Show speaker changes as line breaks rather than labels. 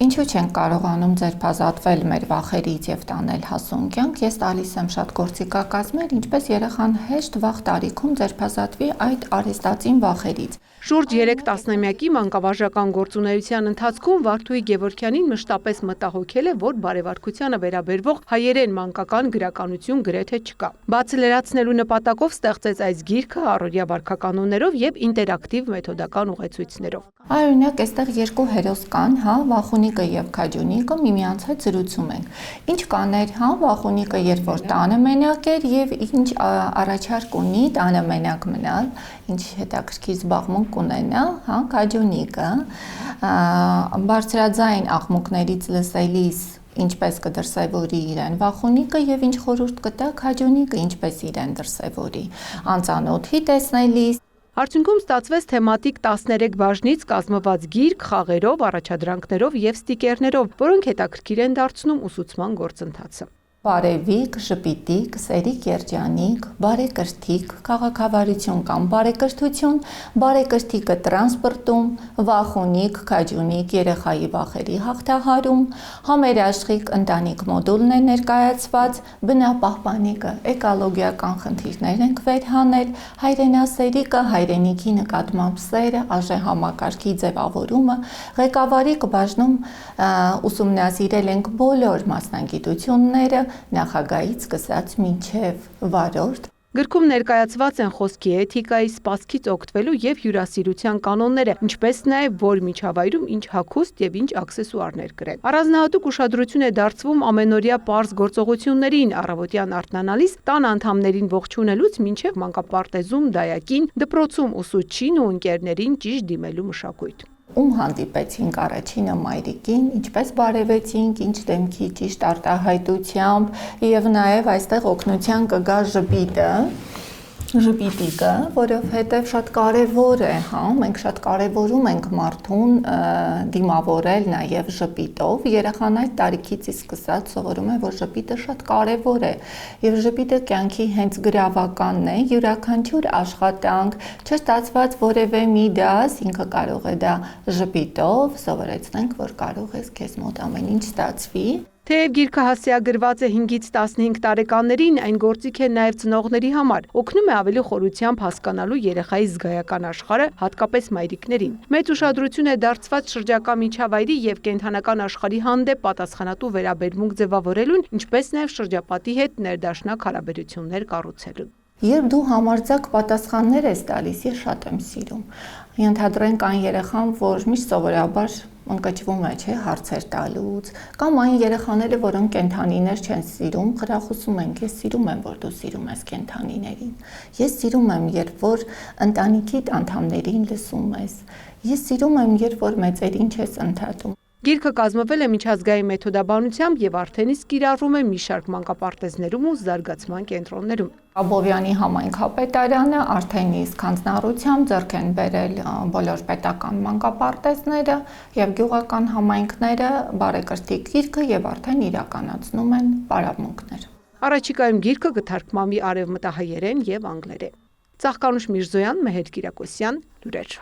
Ինչու չենք կարողանում ձերբազատվել մեր վախերից եւ տանել հասուն կյանք, ես տալիս եմ շատ գործիքակազմեր, ինչպես երեխան հեշտ վաղ տարիքում ձերբազատվի այդ արհեստածին վախերից։
Շուրջ 3 տասնամյակի մանկավարժական գործունեության ընթացքում Վարդուհի Գևորգյանին մշտապես մտահոգել է, որ բարևարքությանը վերաբերվող հայերեն մանկական գրականություն գրեթե չկա։ Բացի լրացնելու նպատակով ստեղծեց այս գիրքը առօրյա վարքականոններով եւ ինտերակտիվ մեթոդական ուղեցույցներով։
Օրինակ, այստեղ երկու հերոս կան, Վախունիկը եւ Քաջունիկը միմյանց հետ զրուցում են։ Ինչ կաներ, Վախունիկը երբ որ տանը մենակ էր եւ ինչ առաջարկ ունի տանը մենակ մնալ, ինչ հետաքրքիր զբաղմունք ունենա, Քաջունիկը բարձրաձայն աղմուկներից լսելիս ինչպես կդրսևորի իրեն Վախունիկը եւ ինչ խորհուրդ կտա Քաջունիկը ինչպես իրեն դրսևորի անծանոթի տեսնելիս։
Արդյունքում ստացվեց թեմատիկ 13 բաժնից կազմված գիրք խաղերով, առաջադրանքներով եւ ստիկերներով, որոնք հետաքրքիր են դարձնում ուսուցման գործընթացը։
Բարևիկ, ժպիտիկ, սերիկ երջանիկ, բարեկրթիկ, քաղաքավարություն կամ բարեկրթություն, բարեկրթիկը տրանսպորտում, վախունիկ, քաջունիկ, երեխայի վախերի հաղթահարում, համերաշխիկ ընտանիք մոդուլն է ներկայացված, բնապահպանիկը էկոլոգիական խնդիրներ ենք վերհանել, հայրենասերիկը հայրենիքի նկատմամբ սերը, արժեհամակարգի ձևավորումը, ղեկավարիկ բաժնում ուսումնասիրել ենք բոլոր մասնագիտությունները, նախագահից սկսած մինչև վարորդ։
Գրքում ներկայացված են խոսքի էթիկայի, սպասքից օգտվելու եւ հյուրասիրության կանոնները, ինչպես նաեւ որ միջավայրում ինչ հագուստ եւ ինչ աքսեսուարներ կրել։ Առանձնահատուկ ուշադրություն է դարձվում ամենօրյա պարզ գործողություններին, առավոտյան արթնանալիս, տան անդամներին ողջունելուց մինչև մանկապարտեզում դայակին, դպրոցում ուսուցչին ու ընկերներին ճիշտ դիմելու մշակույթ։
Ում հանդիպեցինք առաջինը մայրիկին, ինչպես բարևեցինք, ինչ դեմքի ճիշտ արտահայտությամբ եւ նաեւ այստեղ օգնության կգա ժպիտիկը, որովհետև շատ կարևոր է, մենք շատ կարևորում ենք մարդուն դիմավորել նաև ժպիտով, երեխան այդ տարիքից սկսած սովորում է, որ ժպիտը շատ կարևոր է եւ ժպիտը կյանքի հենց գրավականն է, յուրաքանչյուր աշխատանք, չստացված որևէ մի դաս, ինքը կարող է դա ժպիտով սովորեցնենք, որ կարող ես քեզ մոտ ամեն ինչ ստացվի։
Թեև գիրքը հասցեագրված է 5-ից 15 տարեկաններին, այն գործիք է նաև ծնողների համար, օգնում է ավելի խորությամբ հասկանալու երեխայի զգայական աշխարհը, հատկապես մայրիկներին։ Մեծ ուշադրություն է դարձված շրջակա միջավայրի եւ կենդանական աշխարհի հանդեպ պատասխանատու վերաբերմունք ձևավորելուն, ինչպես նաև շրջապատի հետ ներդաշնակ հարաբերություններ կառուցելուն։
Երբ դու համարձակ պատասխաններ ես տալիս, ես շատ եմ սիրում։ Ենթադրենք այն երեխան, որ միշտ սովորաբար ընկճվում է, հարցեր տալուց, կամ այն երեխաները, որոնք կենդանիներ չեն սիրում, խրախուսում ենք, ես սիրում եմ, որ դու սիրում ես կենդանիներին։ Ես սիրում եմ, երբ որ ընտանիքիդ անդամներին լսում ես։ Ես սիրում եմ, երբ որ մեծերին չես ընդհատում։
Գիրքը կազմվել է միջազգային մեթոդաբանությամբ եւ արդեն իսկ կիրառվում է մի շարք մանկապարտեզներում ու զարգացման կենտրոններում։
Աբովյանի համայնքապետարանը արդեն իսկ հանձնառությամբ ձեռք են բերել բոլոր պետական մանկապարտեզները եւ գյուղական համայնքները բարեկրթիկ գիրքը եւ արդեն իրականացնում են պարապմունքներ։
Առաջիկայում գիրքը կթարգմանվի արևմտահայերեն եւ անգլերեն։ Ծաղկանուշ Միրզոյան, Մեհեր Կիրակոսյան, լուրեր։